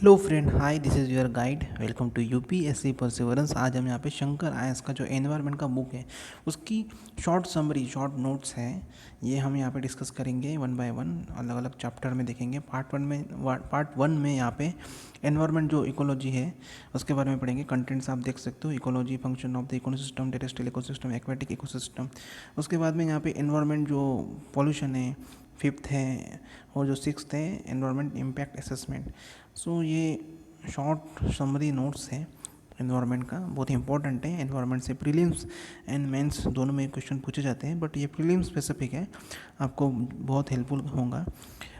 Hello friend, hi, this is your guide. Welcome to UPSC perseverance. आज हम यहाँ पे शंकर आयस का जो एनवायरनमेंट का बुक है उसकी शॉर्ट समरी, शॉर्ट नोट्स हैं, ये हम यहाँ पे डिस्कस करेंगे वन बाय वन, अलग अलग चैप्टर में देखेंगे। पार्ट वन में यहाँ पे एनवायरनमेंट जो इकोलॉजी है उसके बारे में पढ़ेंगे। कंटेंट्स आप देख सकते हो, ecology, function of the ecosystem, terrestrial ecosystem, aquatic ecosystem. उसके बाद में यहाँ पे एनवायरनमेंट जो पॉल्यूशन है, फिफ्थ है, और जो सिक्स्थ है एनवायरनमेंट इम्पैक्ट असेसमेंट। सो ये शॉर्ट समरी नोट्स है एनवायरनमेंट का, बहुत इंपॉर्टेंट है। एनवायरनमेंट से प्रीलिम्स एंड मेंस दोनों में क्वेश्चन पूछे जाते हैं, बट ये प्रीलिम्स स्पेसिफिक है, आपको बहुत हेल्पफुल होगा।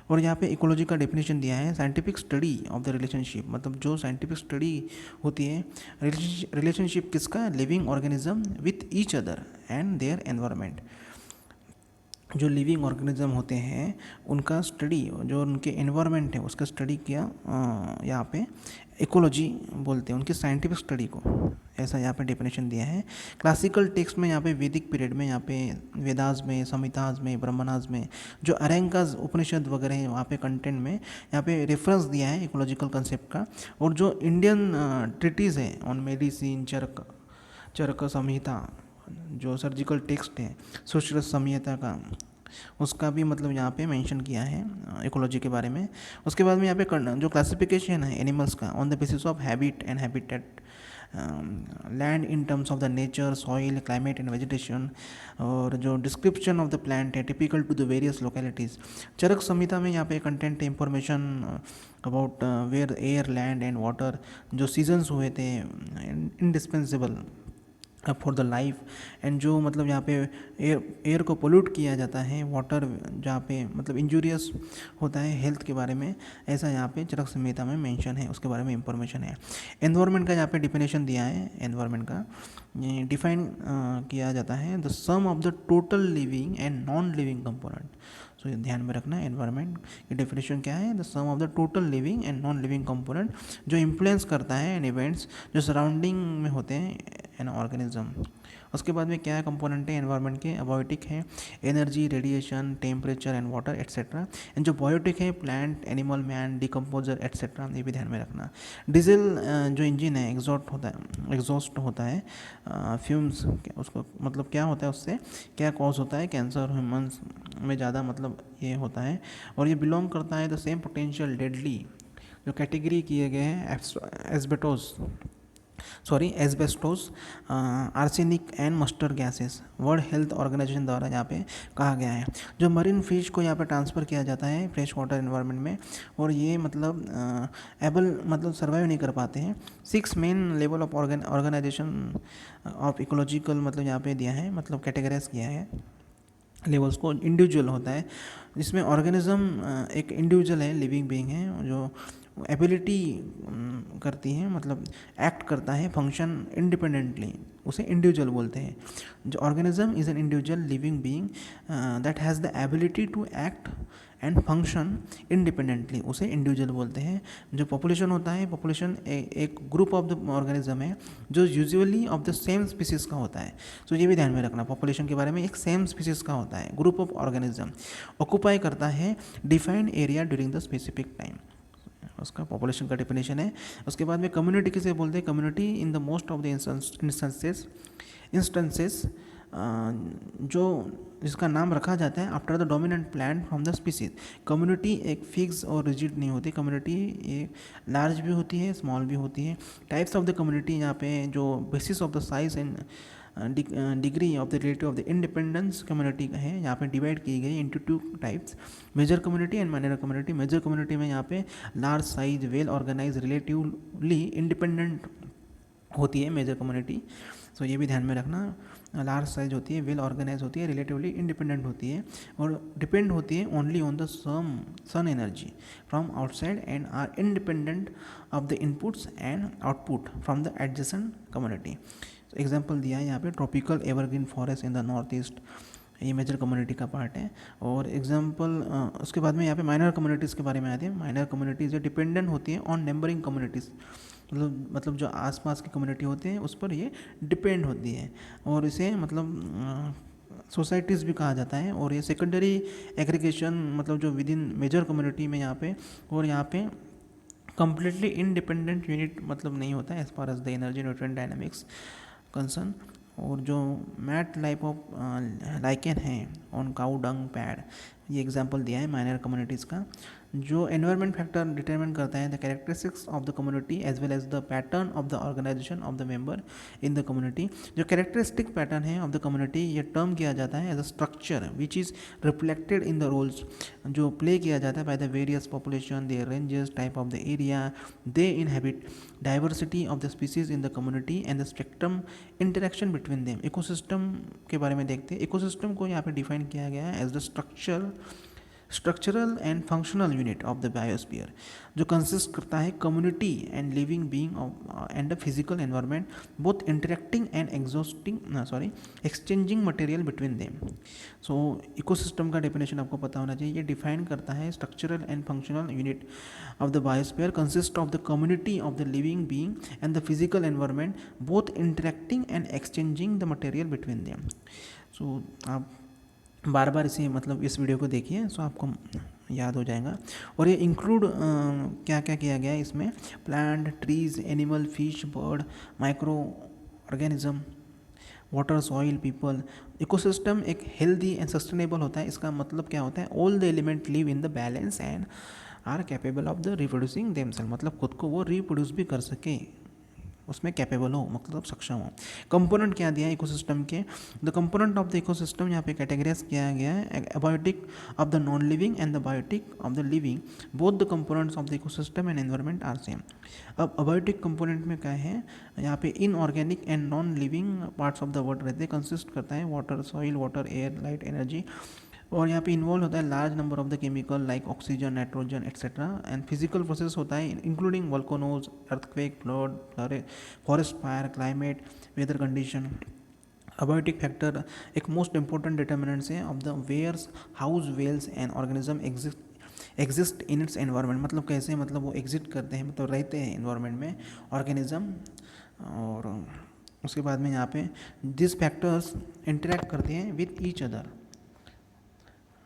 और यहाँ पे इकोलॉजी का डेफिनेशन दिया है, scientific study of the relationship, मतलब जो साइंटिफिक स्टडी होती है रिलेशनशिप किसका, living organism with each other and their environment. जो लिविंग ऑर्गेनिज्म होते हैं उनका स्टडी, जो उनके एनवायरनमेंट है उसका स्टडी किया, यहाँ पे इकोलॉजी बोलते हैं, उनकी साइंटिफिक स्टडी को, ऐसा यहाँ पे डेफिनेशन दिया है। क्लासिकल टेक्स्ट में यहाँ पे वैदिक पीरियड में, यहाँ पे वेदास में, संहिताज में, ब्रह्मणाज में, जो अरंकाज उपनिषद वगैरह है वहाँ पे कंटेंट में यहाँ पे रेफरेंस दिया है इकोलॉजिकल कंसेप्ट का। और जो इंडियन ट्रिटीज़ है ऑन मेडिसिन, चरक संहिता, जो सर्जिकल टेक्स्ट है सुश्रुत संहिता का, उसका भी मतलब यहाँ पे मेंशन किया है इकोलॉजी के बारे में। उसके बाद में यहाँ पे जो क्लासिफिकेशन है एनिमल्स का on the basis of habit and habitat, land in terms of the nature, soil, climate and vegetation, और जो डिस्क्रिप्शन ऑफ द प्लांट है typical to the various localities. Charak Samhita में यहाँ पे content information about where air, land and water, जो seasons हुए थे indispensable for the life, and जो मतलब यहाँ पे एयर को पोल्यूट किया जाता है, वाटर जहाँ पे मतलब इंजूरियस होता है हेल्थ के बारे में, ऐसा यहाँ पे चरक संहिता में मेंशन है, उसके बारे में इंफॉर्मेशन है। एनवायरनमेंट का यहाँ पे डिफिनेशन दिया है, एनवायरनमेंट का डिफाइन किया जाता है, the some of the total living and non living component. So ये ध्यान में रखना, एनवायरनमेंट की डेफिनेशन क्या है, the some of the total living and non living component, जो इन्फ्लुएंस करता है एन इवेंट्स जो सराउंडिंग में होते हैं एन ऑर्गेनिज्म। उसके बाद में क्या है कंपोनेंट है एनवायरनमेंट के, अबायोटिक है, energy, radiation, temperature and water etcetera. And जो बायोटिक है, plant, animal, man, decomposer etcetera, ये भी ध्यान में रखना। डीजल जो इंजन है, एग्जॉस्ट होता है, फ्यूम्स, उसको मतलब क्या होता है, उससे क्या कॉज होता है, कैंसर, ह्यूमन्स में ज़्यादा मतलब ये होता है। और ये बिलोंग करता है द सेम पोटेंशियल डेडली, जो कैटेगरी किए गए हैं asbestos, arsenic and mustard gases, world health organization द्वारा यहाँ पे कहा गया है। जो मरीन फिश को यहाँ पे ट्रांसफ़र किया जाता है फ्रेश वाटर एनवायरनमेंट में, और ये मतलब एबल मतलब सर्वाइव नहीं कर पाते हैं। 6 main level of organization of ecological मतलब यहाँ पे दिया है, मतलब कैटेगराइज किया है लेवल्स को। इंडिविजुअल होता है जिसमें ऑर्गेनिज्म एक इंडिविजुअल है, लिविंग बीइंग है, जो एबिलिटी करती है, मतलब एक्ट करता है, फंक्शन इंडिपेंडेंटली, उसे इंडिविजुअल बोलते हैं। जो organism is an individual living being that has the ability to act and function independently, उसे इंडिविजुअल बोलते हैं। जो पॉपुलेशन होता है, पॉपुलेशन एक ग्रुप ऑफ द ऑर्गेनिज्म है जो usually of the same species का होता है। सो ये भी ध्यान में रखना, पॉपुलेशन के बारे में, एक सेम स्पीसीज़ का होता है, ग्रुप ऑफ ऑर्गेनिज्म ऑक्यूपाई करता है defined area during the specific time, उसका पॉपुलेशन का डेफिनेशन है। उसके बाद में कम्युनिटी किसे बोलते हैं, community in the most of the instances जो जिसका नाम रखा जाता है after the dominant plant from the species. Community एक फिक्स और रिजिड नहीं होती, कम्युनिटी एक लार्ज भी होती है, स्मॉल भी होती है। टाइप्स ऑफ द कम्युनिटी यहाँ पे जो basis of the size and degree of the relative of the independence community है, यहाँ पे डिवाइड की गई into 2 types, major community and minor community. Major community में यहाँ पे large size, well organize, relatively independent होती है मेजर कम्युनिटी। सो ये भी ध्यान में रखना, लार्ज साइज होती है, वेल ऑर्गेनाइज होती है, रिलेटिवली इंडिपेंडेंट होती है, और डिपेंड होती है only on the sun energy from outside and are independent of the inputs and output from the adjacent community. Example दिया है यहाँ पे, tropical evergreen forest in the north east, ये मेजर कम्युनिटी का पार्ट है। और एग्जाम्पल उसके बाद में यहाँ पे माइनर कम्युनिटीज़ के बारे में आती है। माइनर कम्युनिटीज़ डिपेंडेंट होती है ऑन नेबरिंग कम्युनिटीज़, मतलब जो आसपास की कम्युनिटी होते हैं उस पर ये डिपेंड होती है, और इसे मतलब सोसाइटीज़ भी कहा जाता है। और ये सेकेंडरी एग्रीगेशन, मतलब जो विद इन मेजर कम्युनिटी में यहाँ पे, और यहाँ पे कंप्लीटली इंडिपेंडेंट यूनिट मतलब नहीं होता है as far as the energy nutrient dynamics concern. और जो मैट लाइफ ऑफ लाइकेन है ऑन काउ डंग पैड, ये एग्जांपल दिया है माइनर कम्युनिटीज़ का। जो एनवायरनमेंट फैक्टर डिटरमिन करता है the characteristics of the community as well as the pattern of the organization of the member in the community. जो characteristic pattern है of the community ये टर्म किया जाता है as a structure which is reflected in the roles जो play किया जाता है by the various population, their ranges, type of the area they inhabit, diversity of the species in the community and the spectrum interaction between them. Ecosystem के बारे में देखते हैं। Ecosystem को यहाँ पे डिफाइन किया गया है as the structural and functional unit of the biosphere जो कंसिस्ट करता है community and living being and the physical environment both interacting and exchanging material between them. So ecosystem का डेफिनेशन आपको पता होना चाहिए। ये डिफाइन करता है structural and functional unit of the biosphere consist of the community of the living being and the physical environment both interacting and exchanging the material between them. सो आप बार बार इसे मतलब इस वीडियो को देखिए सो आपको याद हो जाएगा। और ये इंक्लूड क्या क्या किया गया है इसमें, plant, trees, animal, fish, bird, micro organism, water, soil, people. Ecosystem एक हेल्दी एंड सस्टेनेबल होता है। इसका मतलब क्या होता है, all the element live in the balance and are capable of the reproducing themself, मतलब खुद को वो रिप्रोड्यूस भी कर सके, उसमें कैपेबल हो, मतलब सक्षम हो। कंपोनेंट क्या दिया है इकोसिस्टम के, the component of the ecosystem यहाँ पे कैटेगराइज किया गया है abiotic of the non living and the biotic of the living, both the components of the ecosystem and environment are same. अब अबायोटिक कंपोनेंट में क्या है, यहाँ पे inorganic and non living parts of the world रहते हैं, consist करता है water, soil, water, air, light, energy. और यहाँ पे इन्वॉल्व होता है large number of the chemical like oxygen, nitrogen etcetera. And physical process होता है including volcanoes, earthquake, flood, forest fire, climate, weather condition. Abiotic factor एक मोस्ट इंपॉर्टेंट डिटर्मिनेंट्स है of the where's how's wells and organism exist in its environment, मतलब कैसे, मतलब वो exist करते हैं, मतलब रहते हैं एनवायरनमेंट में ऑर्गेनिज्म। और उसके बाद में यहाँ पे दिस फैक्टर्स इंटरेक्ट करते हैं विद ईच अदर।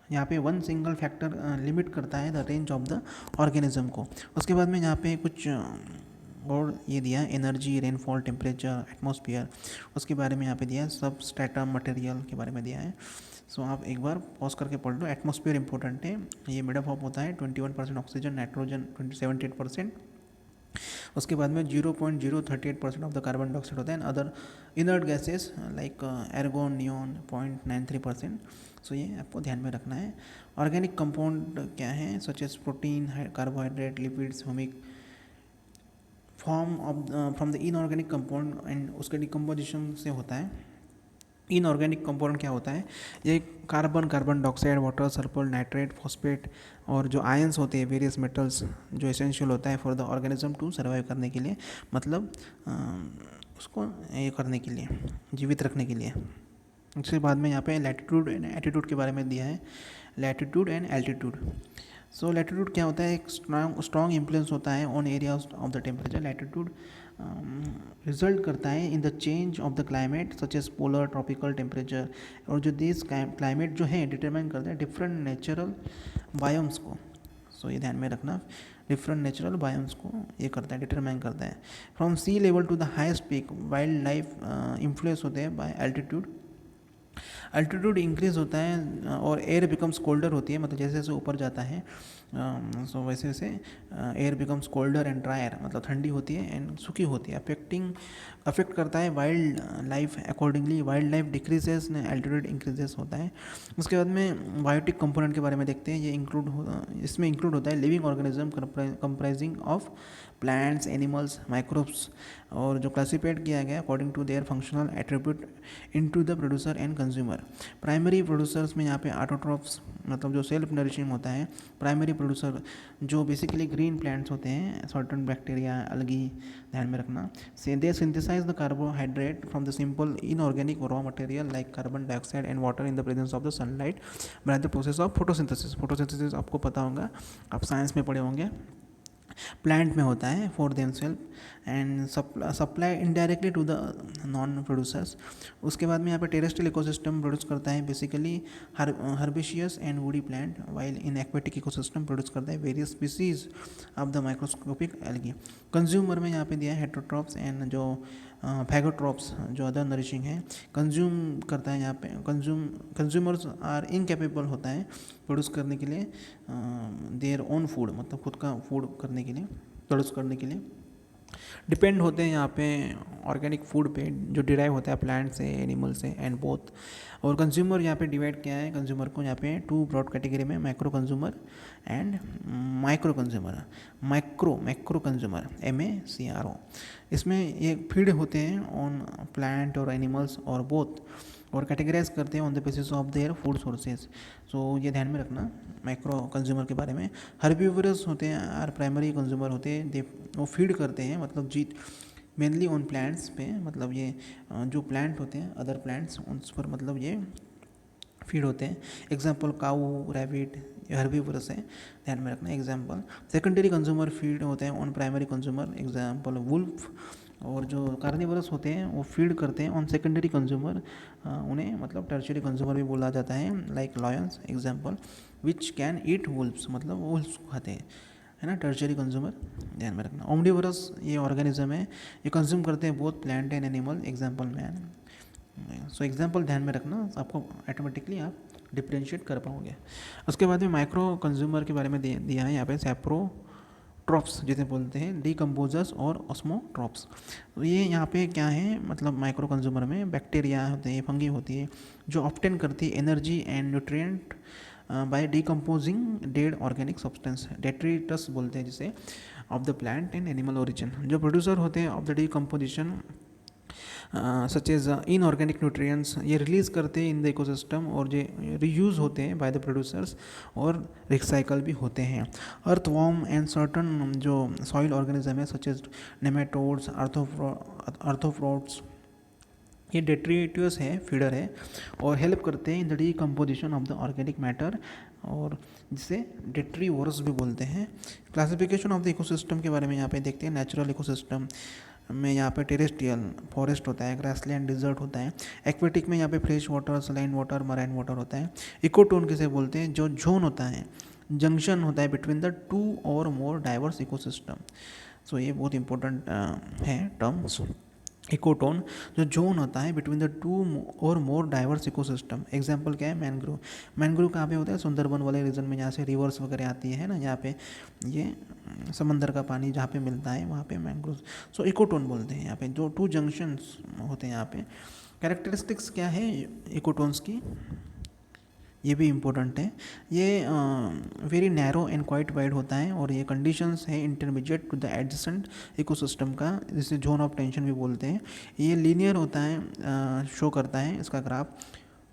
यहाँ पे वन सिंगल फैक्टर लिमिट करता है the range of the organism को। उसके बाद में यहाँ पे कुछ और ये दिया है, एनर्जी, रेनफॉल, टेम्परेचर, एटमॉस्फेयर, उसके बारे में यहाँ पे दिया है, सब स्ट्रेटम मटेरियल के बारे में दिया है। सो आप एक बार पॉज करके पढ़ लो। एटमॉस्फेयर इंपॉर्टेंट है, ये मेड अप होता है 21% ऑक्सीजन, नाइट्रोजन 78%, उसके बाद में 0.038% ऑफ द कार्बन डाइऑक्साइड होता है, and other inert gases like argon, neon 0.93%। So ये आपको ध्यान में रखना है। ऑर्गेनिक कंपाउंड क्या है, such as protein, carbohydrate, lipids, humic from the inorganic compound and उसके डिकम्पोजिशन से होता है। इनऑर्गेनिक कंपाउंड क्या होता है, ये carbon dioxide, water, sulphur, nitrate, phosphate और जो आयंस होते हैं, वेरियस मेटल्स जो एसेंशियल होता है for the organism to survive करने के लिए, मतलब उसको ये करने के लिए, जीवित रखने के लिए। उसके बाद में यहाँ पे लैटिट्यूड एंड एल्टीट्यूड के बारे में दिया है, latitude and altitude. So latitude क्या होता है, एक स्ट्रॉन्ग इन्फ्लुएंस होता है on area of the temperature. Latitude result करता है in the change of the climate such as polar, tropical temperature. और जो दिस क्लाइमेट जो है डिटरमाइन करता है डिफरेंट नेचुरल बायोम्स को। सो ये ध्यान में रखना, डिफरेंट नेचुरल बायोम्स को ये करता है, डिटरमाइन करता है। From sea level to the highest peak wildlife influence होते हैं बाय एल्टीट्यूड। अल्टीट्यूड इंक्रीज होता है और एयर बिकम्स कोल्डर होती है, मतलब जैसे जैसे ऊपर जाता है सो वैसे वैसे air becomes colder and dryer, मतलब ठंडी होती है एंड सूखी होती है। अफेक्ट करता है wild life accordingly, wild life decreases ने एल्टीट्यूड इंक्रीजेस होता है। उसके बाद में बायोटिक कंपोनेंट के बारे में देखते हैं। ये इसमें इंक्लूड होता है living organism comprising of plants, animals, microbes, और जो क्लासिफाइड किया गया according to their functional attribute into the producer and consumer. Primary producers में यहाँ पे ऑटोट्रॉफ्स, मतलब जो सेल्फ नरिशिंग होता है। प्राइमरी प्रोड्यूसर जो बेसिकली ग्रीन प्लांट्स होते हैं, सर्टन बैक्टीरिया, अलगी, ध्यान में रखना। They synthesize the carbohydrate from the simple inorganic raw material like carbon dioxide and water in the presence of the sunlight by the process of photosynthesis. Photosynthesis आपको पता होगा, आप science में पढ़े होंगे। प्लांट में होता है for themself and supply indirectly to the non producers. उसके बाद में यहाँ पे टेरेस्ट्रियल इकोसिस्टम प्रोड्यूस करता है basically herbaceous and woody plant, while in aquatic ecosystem produce करता है various species of the microscopic algae. Consumer में यहाँ पे दिया है हेटरोट्रॉप्स एंड जो फैगोट्रॉप्स जो अदर नरिशिंग है कंज्यूम करता है। यहाँ पे कंज्यूमर्स आर इनकेपेबल होता है प्रोड्यूस करने के लिए देयर ओन फूड, मतलब खुद का फूड करने के लिए, प्रोड्यूस करने के लिए डिपेंड होते हैं यहाँ पे ऑर्गेनिक फूड पे जो डिराइव होता है प्लांट से, एनिमल से एंड बोथ। और कंज्यूमर यहाँ पे डिवाइड किया है कंज्यूमर को यहाँ पे टू ब्रॉड कैटेगरी में, macro consumer and micro consumer. Macro consumer MACRO, इसमें ये फीड होते हैं ऑन प्लांट और एनिमल्स और बोथ, और कैटेगराइज करते हैं on the basis of their food sources. So ये ध्यान में रखना माइक्रो कंज्यूमर के बारे में। हर्बीवरस होते हैं और प्राइमरी कंज्यूमर होते हैं, दे वो फीड करते हैं मतलब जीत मेनली ऑन प्लांट्स पे, मतलब ये जो प्लांट होते हैं अदर प्लांट्स उन पर मतलब ये फीड होते हैं। एग्जाम्पल काऊ, रैबिट, हर्बीवरस है, ध्यान में रखना एग्जाम्पल। सेकेंडरी कंज्यूमर फीड होते हैं on primary consumer, example wolf. और जो कार्निवरस होते हैं वो फीड करते हैं ऑन सेकेंडरी कंज्यूमर, उन्हें मतलब टर्शियरी कंज्यूमर भी बोला जाता है, like lions example, which can eat wolves, मतलब वुल्फ्स खाते हैं, है ना, टर्शियरी कंज्यूमर, ध्यान में रखना। ओमनिवरस ये ऑर्गेनिज्म है, ये कंज्यूम करते हैं both plant and animal, example man. So example ध्यान में रखना, आपको ऑटोमेटिकली आप डिफ्रेंशिएट कर पाओगे। उसके बाद में माइक्रो कंज्यूमर के बारे में दिया है यहाँ पे सैप्रोट्रॉप्स जिसे बोलते हैं, डीकम्पोजर्स और ऑस्मोट्रॉप्स। तो ये यहाँ पे क्या है, मतलब माइक्रो कंज्यूमर में बैक्टीरिया होते हैं, फंगी होती है जो ऑब्टेन करती है energy and nutrient by decomposing dead organic substance, detritus बोलते हैं जिसे, of the plant and animal origin. जो प्रोड्यूसर होते हैं of the decomposition such as inorganic nutrients, ये रिलीज़ करते हैं इन द इकोसिस्टम, और ये रीयूज़ होते हैं बाय द प्रोड्यूसर्स और रिसाइकल भी होते हैं। अर्थवॉर्म एंड सर्टन जो सॉइल ऑर्गेनिज्म है सच एज नेमेटोड्स, आर्थ्रोपोड्स, ये डेट्रिटस है, फीडर है, और हेल्प करते हैं in the decomposition of the organic matter, और जिसे डेट्रीवोरस भी बोलते हैं। क्लासिफिकेशन ऑफ द इकोसिस्टम के बारे में यहाँ पे देखते हैं। नेचुरल इकोसिस्टम में यहाँ पे टेरेस्ट्रियल फॉरेस्ट होता है, ग्रासलैंड डिजर्ट होता है। एक्वेटिक में यहाँ पे fresh water, saline water, marine water होता है। इकोटोन किसे बोलते हैं, जो जोन होता है, जंक्शन होता है बिटवीन द टू और मोर डाइवर्स इकोसिस्टम। सो ये बहुत इंपॉर्टेंट है टर्म्स। इकोटोन जो जोन होता है बिटवीन द टू और मोर डाइवर्स इकोसिस्टम, एग्जांपल क्या है, मैनग्रोव। मैनग्रोव कहाँ पे होता है, सुंदरबन वाले रीजन में, यहाँ से रिवर्स वगैरह आती है ना, यहाँ पे ये समंदर का पानी जहाँ पे मिलता है वहाँ पे मैनग्रोव। सो इकोटोन बोलते हैं यहाँ पे, जो टू जंक्शंस होते हैं यहाँ पे। कैरेक्टरिस्टिक्स क्या है इकोटोन्स की, ये भी इम्पोर्टेंट है। ये very narrow and quite wide होता है, और ये कंडीशंस है intermediate to the adjacent ecosystem का, जिसे जोन ऑफ टेंशन भी बोलते हैं। ये लीनियर होता है, शो करता है इसका graph,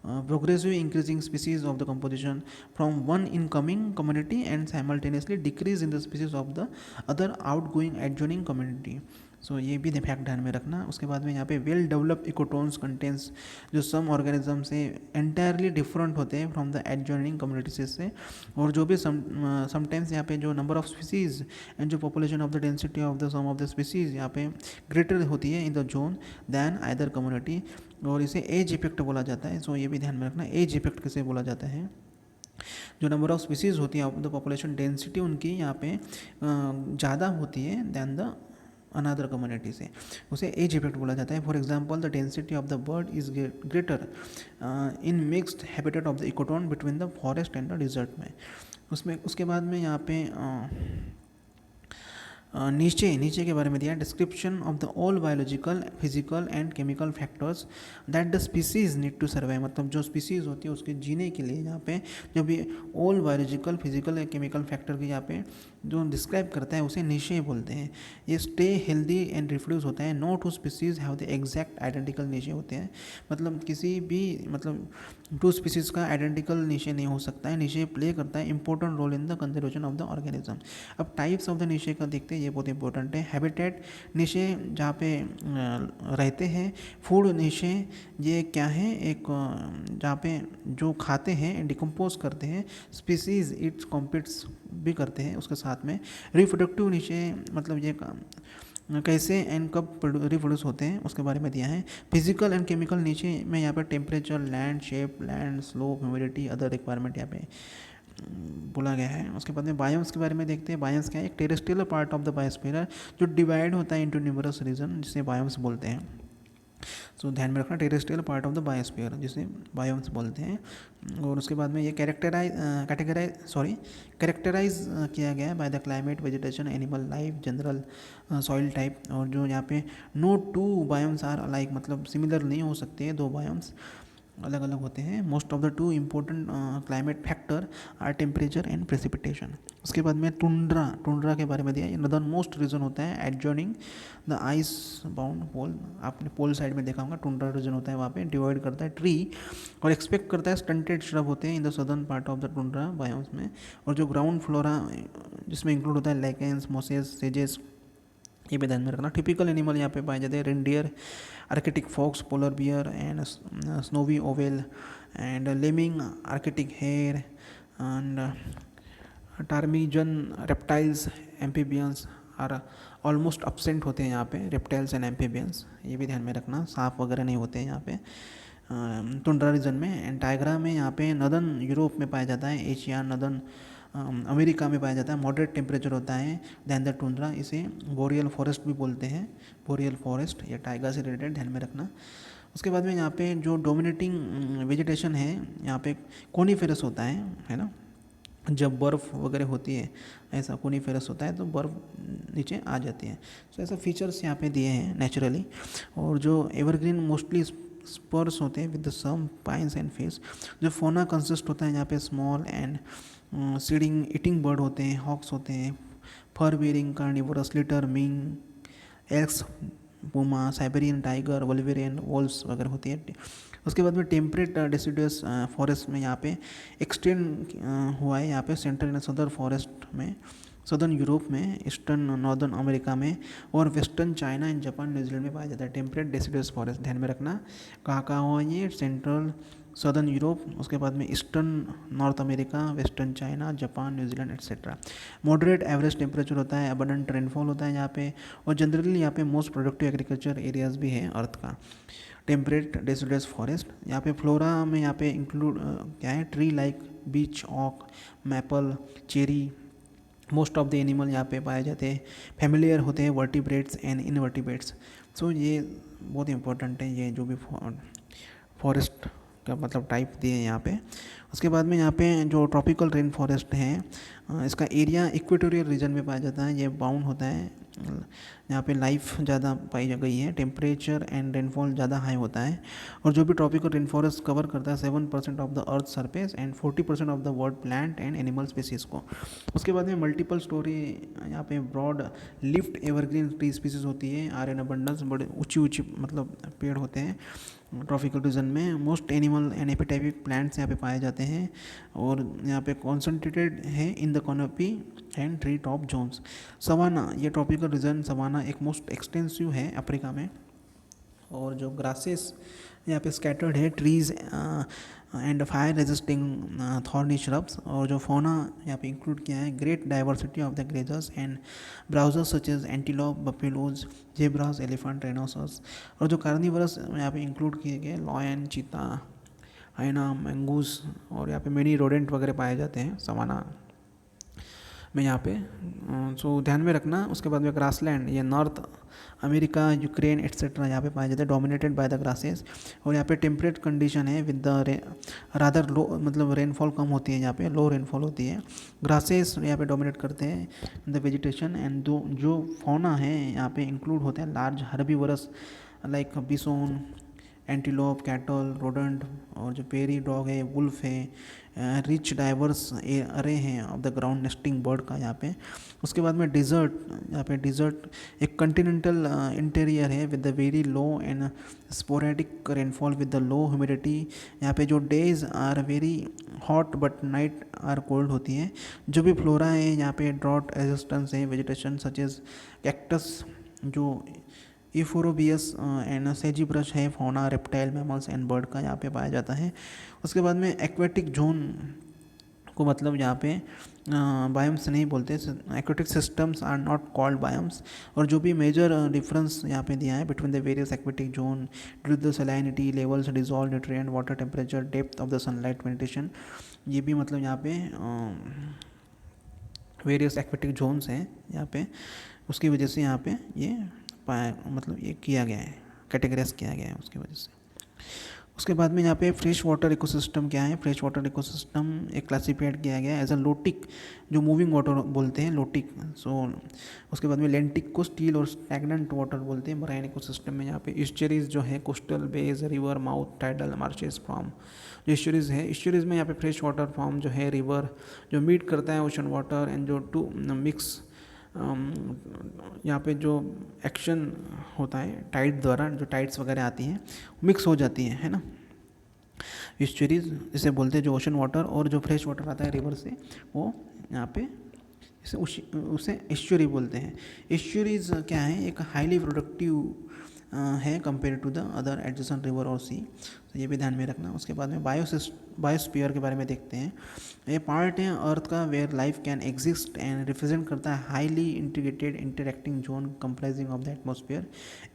progressive increasing species of the composition from one incoming community and simultaneously decrease in the species of the other outgoing adjoining community. So ये भी फैक्ट ध्यान में रखना। उसके बाद में यहाँ पे वेल डेवलप्ड इकोटोन्स कंटेंट्स जो सम ऑर्गेनिज्म से एंटायरली डिफरेंट होते हैं फ्रॉम द एडजॉइनिंग कम्युनिटीज से, और जो भी समटाइम्स यहाँ पे जो नंबर ऑफ स्पीसीज एंड जो population of the density of the some of the species यहाँ पे ग्रेटर होती है in the zone than either community, और इसे एज इफेक्ट बोला जाता है। सो ये भी ध्यान में रखना, एज इफेक्ट किसे बोला जाता है, जो नंबर ऑफ स्पीसीज होती है ऑफ द पॉपुलेशन डेंसिटी उनकी यहाँ पे ज़्यादा होती है दैन द अनदर कम्युनिटी से, उसे एज इफेक्ट बोला जाता है। For example the density of the bird is greater in mixed habitat of the ecotone between the forest and the dessert में। उसमें उसके बाद में यहाँ पे नीचे के बारे में दिया, description of the all biological, physical and chemical factors that the species need to survive, मतलब जो स्पीसीज होती है उसके जीने के लिए यहाँ पे जो भी all biological, physical and chemical factor की यहाँ पे जो डिस्क्राइब करता है उसे निशे बोलते हैं। ये स्टे हेल्दी एंड रिप्रोड्यूस होता है। No two species have the exact identical niche होते हैं, मतलब किसी भी मतलब टू स्पीसीज का आइडेंटिकल निशे नहीं हो सकता है। निशे प्ले करता है important role in the conservation of the organism. अब टाइप्स ऑफ द निशे का देखते हैं, ये बहुत इंपॉर्टेंट है। हैबिटेट निशे जहाँ पे रहते हैं। फूड निशे ये क्या है, एक जहाँ पे जो खाते हैं डिकम्पोज करते हैं। स्पीसीज इट्स कॉम्पिट्स भी करते हैं। उसके साथ में रिप्रोडक्टिव नीचे मतलब ये कैसे एंड कब रिप्रोड्यूस होते हैं उसके बारे में दिया है। फिजिकल एंड केमिकल नीचे में यहाँ पे temperature, land shape, land slope, humidity, other requirement यहाँ पे बोला गया है। उसके बाद में बायोम्स के बारे में देखते हैं। बायोम्स क्या है? एक terrestrial part of the biosphere जो डिवाइड होता है इंटू न्यूमरस रीजन, जिसे बायोम्स बोलते हैं। सो ध्यान में रखना, terrestrial part of the biosphere जिसे बायोम्स बोलते हैं। और उसके बाद में ये कैरेक्टराइज किया गया है by the climate, vegetation, animal life, general soil type. और जो यहाँ पे no two biomes are alike, मतलब सिमिलर नहीं हो सकते हैं दो बायोम्स, अलग अलग होते हैं। Most of the two important climate factor are temperature and precipitation. उसके बाद में टुंड्रा के बारे में दिया। ये नदर्न मोस्ट रीजन होता है एडजॉइनिंग द आइस बाउंड पोल। आपने पोल साइड में देखा होगा, टुंड्रा रीजन होता है, वहाँ पे डिवाइड करता है ट्री और एक्सपेक्ट करता है स्टंटेड श्रब होते हैं in the southern part of the tundra biomes में। और जो ग्राउंड फ्लोरा जिसमें इंक्लूड होता है लाइकेंस, मोसेस, सेजेस, ये भी ध्यान में रखना। टिपिकल एनिमल यहाँ पे पाए जाते हैं reindeer, arctic fox, polar bear and snowy owl and lemming, arctic hare and ptarmigan. Reptiles, amphibians are almost absent होते हैं यहाँ पे, रेप्टाइल्स एंड एम्फीबियंस, ये भी ध्यान में रखना। सांप वगैरह नहीं होते हैं यहाँ पे टुंड्रा रीजन में। एंड टाइग्रा में यहाँ पे नदर्न यूरोप में पाया जाता है, एशिया, नदर्न अमेरिका में पाया जाता है। मॉडरेट टेम्परेचर होता है दैन द टुंड्रा। इसे बोरियल फॉरेस्ट भी बोलते हैं, बोरियल फॉरेस्ट, ये टाइगर से रिलेटेड, ध्यान में रखना। उसके बाद में यहाँ पे जो डोमिनेटिंग वेजिटेशन है यहाँ पे कोनीफेरस होता है ना। जब बर्फ़ वगैरह होती है ऐसा कोनीफेरस होता है तो बर्फ़ नीचे आ जाती है। तो ऐसा फीचर्स यहाँ पे दिए हैं नेचुरली। और जो एवरग्रीन मोस्टली स्पर्स होते हैं with some pines and fish. जो फोना कंसिस्ट होता है यहाँ पे small and seeding eating bird होते हैं, हॉक्स होते हैं, fur bearing carnivores, litter, mink, elks, puma, Siberian tiger, wolverine, wolves वगैरह होती है। उसके बाद में टेम्परेट डेसिडुअस फॉरेस्ट में यहाँ पे एक्सटेंड हुआ है यहाँ पे सेंट्रल एंड सदर्न फॉरेस्ट में, सदर्न यूरोप में, ईस्टर्न नॉर्दर्न अमेरिका में और western China and Japan, New Zealand में पाया जाता है टेम्परेट डेसिडुअस फॉरेस्ट। ध्यान में रखना कहाँ हुआ ये, सेंट्रल सदर्न यूरोप, उसके बाद में eastern north America, western China, Japan, New Zealand etcetera. Moderate average temperature होता है, अबंडेंट रेनफॉल होता है यहाँ पे, और जनरली यहाँ पे मोस्ट प्रोडक्टिव एग्रीकल्चर एरियाज भी है अर्थ का। टेम्परेट डेसिडुअस फॉरेस्ट यहाँ पे फ्लोरा में यहाँ पे इंक्लूड क्या है, ट्री लाइक बीच ऑक, maple, cherry. Most of the animal यहाँ पे पाए जाते हैं, फैमिलियर होते हैं, वर्टिब्रेट्स एंड इनवर्टिब्रेट्स। सो ये बहुत इंपॉर्टेंट है, ये जो भी फॉरेस्ट का मतलब टाइप दिए हैं यहाँ पे। उसके बाद में यहाँ पे जो ट्रॉपिकल रेन फॉरेस्ट है इसका एरिया इक्वेटोरियल रीजन में पाया जाता है। ये बाउंड होता है, यहाँ पे लाइफ ज़्यादा पाई गई है, टेम्परेचर एंड रेनफॉल ज़्यादा हाई होता है। और जो भी ट्रॉपिकल रेन फॉरेस्ट कवर करता है 7% of the earth surface and 40% of the world plant and animal species को। उसके बाद में मल्टीपल स्टोरी यहाँ पे broad leaf evergreen tree species होती है, आर एन अबंडेंस, बड़े ऊंची मतलब पेड़ होते हैं ट्रॉपिकल रीजन में। मोस्ट एनिमल एंड एपिटाइपिक प्लांट्स यहाँ पे पाए जाते हैं और यहाँ पे कॉन्सेंट्रेटेड है in the canopy and tree top zones. Savanna, ये ट्रॉपिकल रीजन सवाना एक मोस्ट एक्सटेंसिव है अफ्रीका में। और जो ग्रासेस यहाँ पे स्कैटर्ड है, trees and fire resisting thorny shrubs. और जो फौना यहाँ पे इंक्लूड किया है, great diversity of the grazers and browsers such as antelope, buffaloes, zebras, elephant, rhinoceros. और जो कार्निवरस यहाँ पे इंक्लूड किए गए, लॉयन, चीता, हाइना, मैंगूस, और यहाँ पे मेनी रोडेंट वगैरह पाए जाते हैं सवाना में यहाँ पे। सो ध्यान में रखना। उसके बाद में ग्रासलैंड, ये नॉर्थ अमेरिका, यूक्रेन एट्सेट्रा यहाँ पे पाए जाते हैं, डोमिनेटेड बाय द ग्रासेस। और यहाँ पे टेम्परेट कंडीशन है विद द रादर लो, मतलब रेनफॉल कम होती है, यहाँ पे लो रेनफॉल होती है। ग्रासेस यहाँ पे डोमिनेट करते हैं द वेजिटेशन। एंड जो फौना है यहाँ पे इंक्लूड होते हैं large herbivores like bison, antelope, cattle, rodent, और जो पेरी डॉग है, वुल्फ है, रिच डाइवर्स अरे हैं of the ground nesting bird का यहाँ पे। उसके बाद में डिज़र्ट, यहाँ पे डिज़र्ट एक कंटिनेंटल इंटीरियर है with the very low and sporadic rainfall with the low humidity. यहाँ पे जो days are very hot but night are cold होती है। जो भी फ्लोरा है यहाँ पे ड्रॉट रेजिस्टेंस है, वेजिटेशन सच एज कैक्टस, जो यूफोरबियस एंड सेजीब्रश है, fauna, reptile, mammals and bird का यहाँ पे पाया जाता है। उसके बाद में एक्वेटिक जोन को मतलब यहाँ पे बायोम्स नहीं बोलते, aquatic systems are not called biomes. और जो भी मेजर डिफरेंस यहाँ पे दिया है between the various aquatic zone due to the salinity levels, dissolve nutrient, water temperature, depth of the sunlight penetration, ये भी मतलब यहाँ पे वेरियस एक्वेटिक जोन्स हैं यहाँ पे, उसकी वजह से यहाँ पे ये मतलब ये किया गया है, कैटेगराइज किया गया है उसकी वजह से। उसके बाद में यहाँ पे फ्रेश वाटर इकोसिस्टम क्या है, फ्रेश वाटर इकोसिस्टम एक क्लासीफाइड किया गया है एज अ लोटिक, जो मूविंग वाटर बोलते हैं लोटिक। सो उसके बाद में लेंटिक को स्टील और स्टैगनेंट वाटर बोलते हैं मराइन इकोसिस्टम में। यहाँ पे इस्चरीज जो है coastal base, river mouth, tidal marches form, जो इस्चरीज है, इस्चरीज में यहाँ पे फ्रेश वाटर फॉर्म जो है रिवर जो मीट करता है ओशन वाटर एंड जो टू मिक्स यहाँ पे जो एक्शन होता है टाइड द्वारा, जो टाइड्स वगैरह आती हैं मिक्स हो जाती है ना। इस्चरीज जिसे बोलते हैं जो ओशन वाटर, और जो फ्रेश वाटर आता है रिवर से वो यहाँ पे उसे इस्चुरी बोलते हैं। इस्चुरीज क्या है, एक हाईली प्रोडक्टिव है compare to the other adjacent river और सी, तो ये भी ध्यान में रखना। उसके बाद में बायोस्फीयर के बारे में देखते हैं। ये पार्ट है अर्थ का where life can exist and represent करता है highly integrated interacting zone comprising of the atmosphere,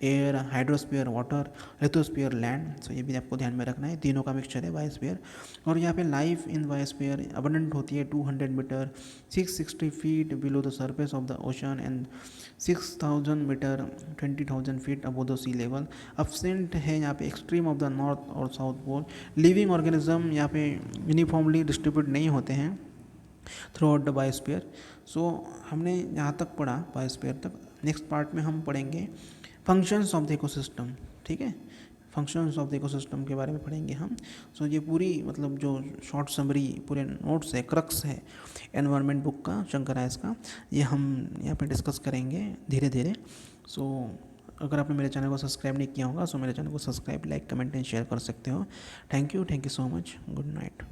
air, hydrosphere water, lithosphere land. So ये भी आपको ध्यान में रखना है, तीनों का मिक्सचर है बायोस्फीयर। और यहाँ पे लाइफ इन बायोस्फीयर अबंडेंट होती है 200 metre 660 feet below the surface of the ocean and 6000 metre 20,000 feet above the sea level. Absent है यहाँ पे एक्सट्रीम ऑफ द नॉर्थ और साउथ पोल। लिविंग ऑर्गेनिज्म यहाँ पे यूनिफॉर्मली डिस्ट्रीब्यूट नहीं होते हैं throughout the biosphere. So हमने यहाँ तक पढ़ा बायोस्फीयर तक। नेक्स्ट पार्ट में हम पढ़ेंगे फंक्शंस ऑफ द इकोसिस्टम, ठीक है, फंक्शंस ऑफ द इकोसिस्टम के बारे में पढ़ेंगे हम। सो ये पूरी मतलब जो शॉर्ट समरी पूरे नोट्स है, क्रक्स है एनवायरनमेंट बुक का, शंकर आयस का, ये हम यहाँ पे डिस्कस करेंगे धीरे धीरे। सो अगर आपने मेरे चैनल को सब्सक्राइब नहीं किया होगा सो मेरे चैनल को subscribe, like, comment and share कर सकते हो। Thank you so much, good night.